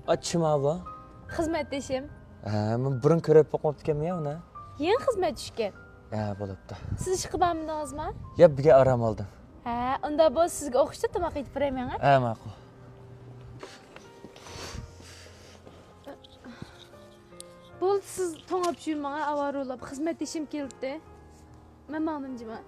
Açma bu. Xizmatdashim. Men burun ko'rib boqmabdikanman ya uni. Yeni xizmat tushgan. Ya bo'libdi. Siz ish qilmamdingizmi? Ya birga aram oldim. Ha, unda bu sizga o'xshab tomoq yetib beraman. Ha, ma'qul. Bo'ldi, siz to'ng'ab yurmang, avarolab xizmatdashim keldi. Men ma'lumjima.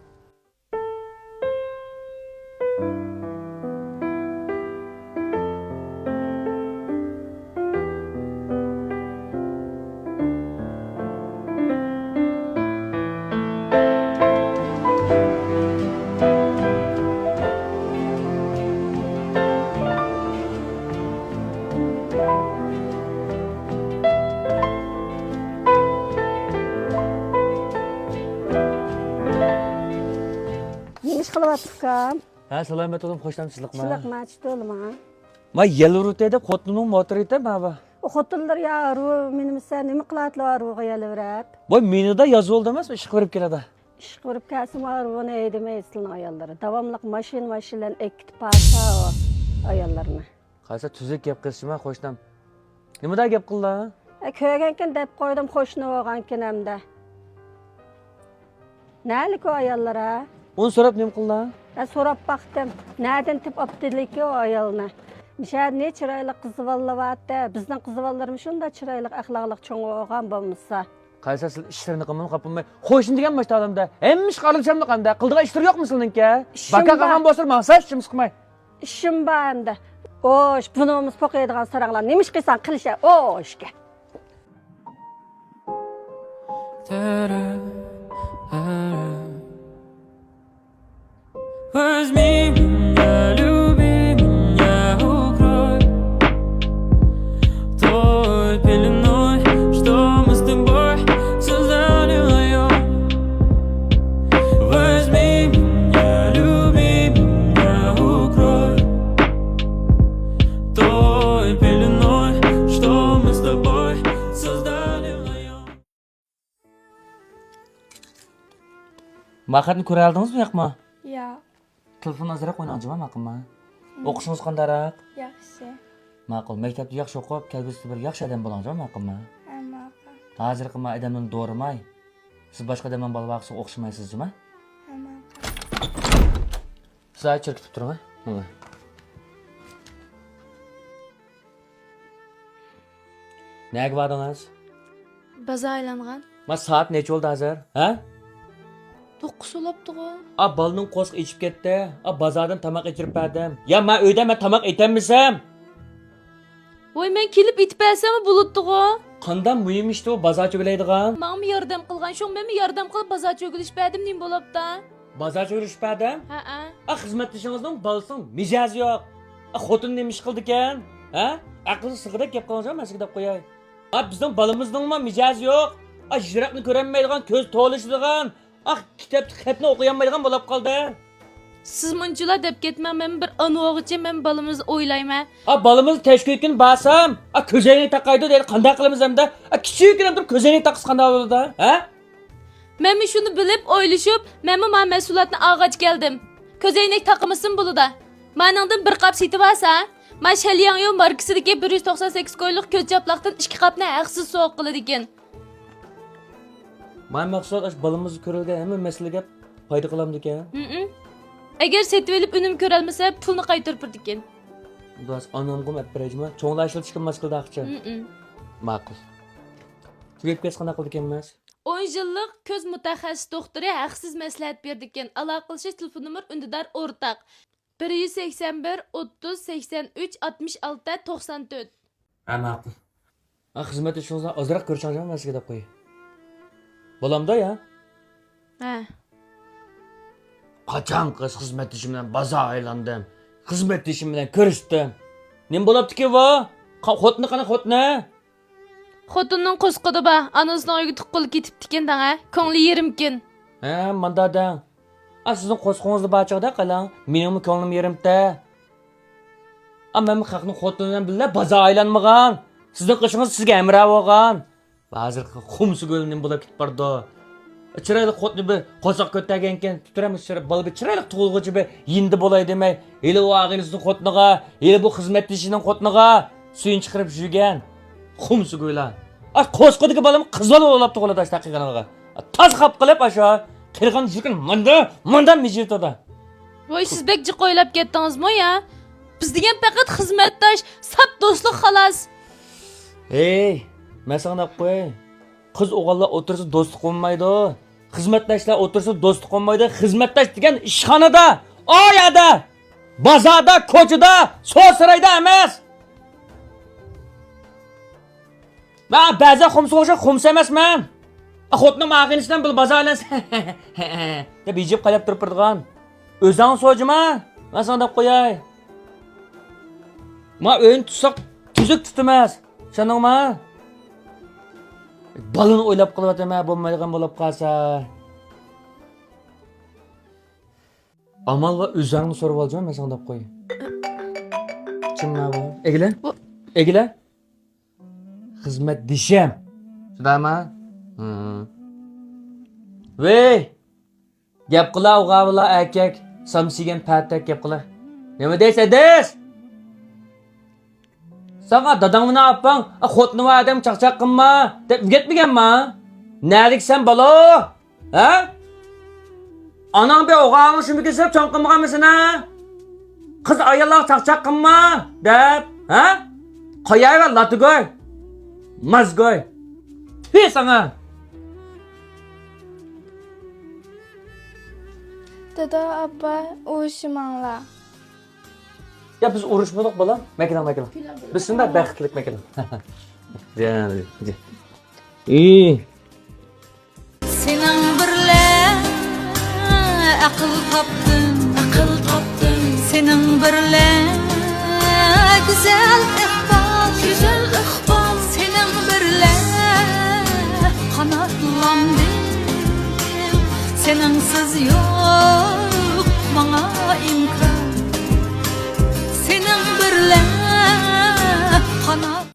Nimish qilyapti-ku? Ha, salomat bo'ling, xo'shlamsizlikmi? Sizlarga to'lma. Men yelurute deb xotinim motor etib, mana. O xotinlar yaru menimsa nima qilatlar ruga yelaverib. Voy, menida yozib oldi emasmi? Ish qilib keladi. Ish qilib kelsin runi edemaysin ayollari. Davomli mashinalar ekitib pasa ayollarni. Qaysi tuzuk gap qilishma, xo'shlam. Nimada gap qildi? Ko'rgankin deb qo'ydim qo'shni bo'lgankin hamda. Nalik o ayollara? Uni so'rab nim qildi? So'rab baxtim. Nereden tip optiliki o ayolni? Mishad ne chiroyli qizvallavati. Bizning qizvallarimiz shunda chiroyli axloqli cho'ng bo'lgan bo'lmasa. Qaysi siz ishlarni qilmay qopmay. Qo'shni degan boshda odamda. Hemmish qilishimni qanda. Qildigan ishlar yo'qmi sizningki? Baka qilgan bo'lsa, maqsad ishimiz qilmay. İşim bende. Oş, bunumuz pokaydigan saranglar. Nimish qilsan qilishar. Oshga. Возьми меня, люби меня, укрой той пеленой, что мы с тобой создали вдвоем. Возьми меня, люби меня, укрой той пеленой, что мы с тобой создали вдвоем. Maqsadni ko'ra oldingizmi, yo'qmi? Ya, Telefon azroq o'ynayapman, ma'qulmi? O'qishingiz qandaroq? yaxshi. Ma'qul. Maktabda yaxshi o'qib, kelgusida bir yaxshi odam bo'lingizmi, ma'qulmi? Ma'qul. Hozirgi men odamni do'rimay. Siz boshqa odamdan bola vaqtga o'xshamaysizmi? Ma'qul. Sizlar chirkitib turing, mana. Nega bordingiz? Baza aylangan. Men soat necha bo'ldi hozir? Ha? 9 bo'libdi-ku. Balning qo'shiq ichib ketdi. Bozordan tamoq ichirib berdim. Ya men uyda men tamoq etammisam? Voy, men kelib itib bersam bo'libdi-ku. Qanday muhim ishdi u bozorchi bilaydigan? Menga yordam qilgan, sho'ng men yordam qilib bozorga o'g'ilish berdim, nim bo'libdi? Bozorchi o'g'ilish berdim? Ha. Xizmatdashingizning balsing mijozi yo'q. Xotin nima ish qildi ekan? Ha? Aqli sig'idek gap qilgansan, men sizga deb qo'yay. Bizning balamizning mijozi yo'q. Yiraqni ko'rolmaydigan, ko'z to'lishadigan. Kitobni xatni o'qiyamaydigan bo'lib qoldi. Siz munchalar deb ketmang, men bir ano'g'icha men balamizni o'ylayman. Balamizni tashkilotga borsam, ko'zoynak taqaydi deydi, qanday qilamiz hamda? Kichikgina turib ko'zoynak taqis qanday bo'ladi, ha? Men shuni bilib, o'ylashib, men mas'uliyatni olg'ach keldim. Ko'zoynak taqimisin bo'ladi. Meningdan bir qop setib olsa, men Shalyanyo markasidagi 198 ko'yliq ko'z japlaqdan 2 qopni haqsiz so'q qiladi ekan. Men maqsad balamizni ko'rilgan hamma masalaga foyda qilamdi ekan. Agar setib olib unum ko'rolmasa, pulni qaytarib berdi ekan. Do'st, onamga map berajman. Cho'nglar ishlatishga mas'ul daqchi. Ma'qul. Tugab kes qana qildi ekanmas? 10 yillik ko'z mutaxassis doktori haqsiz maslahat berdi ekan. Aloqalash telefon nomer undidar o'rtaq. 181 30 83 66 94. Ma'qul. Xizmat ishingizdan ozroq ko'rishingizni men sizga deb qo'yay. Bo'lamda ya? Ha. Qachon qiz xizmatdashim bilan bozor aylandim. Xizmatdashim bilan ko'rishdim. Nim bo'libdi-ki bu? Xotni qana xotni? Xotinning qo'sqidi ba, anasining uyiga tuqqil ketibdi ekan danga. Ko'ngli yerimkin. Ha, mandadang. Sizning qo'sqingizni bachig'da qiling. Mening ko'nglim yerimda. Men xalqning xotini bilan birga bozor aylanmagan. Sizning qishingiz sizga amra bo'lgan. Hozir xumsi g'o'lim bo'lib ketib bordi. Chiroyli xotni bir qo'shiq ko'targankan, tuturamiz chiroyli bola bir chiroyli tug'ilg'uchi bir yindi bo'lay demay, hali u og'inisining xotniga, hali bu xizmatdoshining xotniga suyun chiqarib yurgan. Xumsugo'ylar. Qo'sqidagi bolam qizlar o'lab tug'iladi taqiqanaga. Toz qap qilib asha qirg'in yurgan manda mijitoda. Voy siz bek jiq o'ylab ketdingizmi ya? Biz degan faqat xizmatdosh, sap do'stlik xolos. Ey, men sana qo'y. Qiz o'g'illar o'tirsa do'stlik bo'lmaydi. Xizmatdoshlar o'tirsa do'stlik bo'lmaydi. Xizmatdosh degan ishxonada, oyada, bozorda, ko'chada, so'sirayda emas. Va ba'zi xumso'sha xums emasman. Xotni ma'g'inishdan bil bozorlansa. Deb yijib qalab turib turgan. O'zing so'jima, men sana qo'yay. Ma o'yin tutsak tuzuk tutmas. Tushundingmi? Balon o'ylab qilyapman, bo'lmaydigan bo'lib qolsa. Amal va o'zingni so'rab olacağım, men sana qo'y. Kimma bu? Egila? Egila? Xizmat disham. Shundaymi? Vey! Gap qila o'g'avla erkak, samsigan patak gap qila. Nima deysiz? Sana dadangni ne yapang? Xotni va adam chaqchaq qilma deb ketmaganmi? Nalik sen balo? Ha? Anang bir o'g'avni shunga kelib cho'ng qilmaganmisan ha? Qiz ayollar chaqchaq qilma deb, ha? Qo'yayva latigoy. Mazgoy. He sana. Dada abba uğuşmangla. Ya biz urushmadik bolam. Makina. Biz shunday baxtlik makina. Yani. Senin birle akıl taptım. Senin birle güzel ihbal. Senin birle kanatlandım. Seninsiz yok bana imkan. Senin birle kanat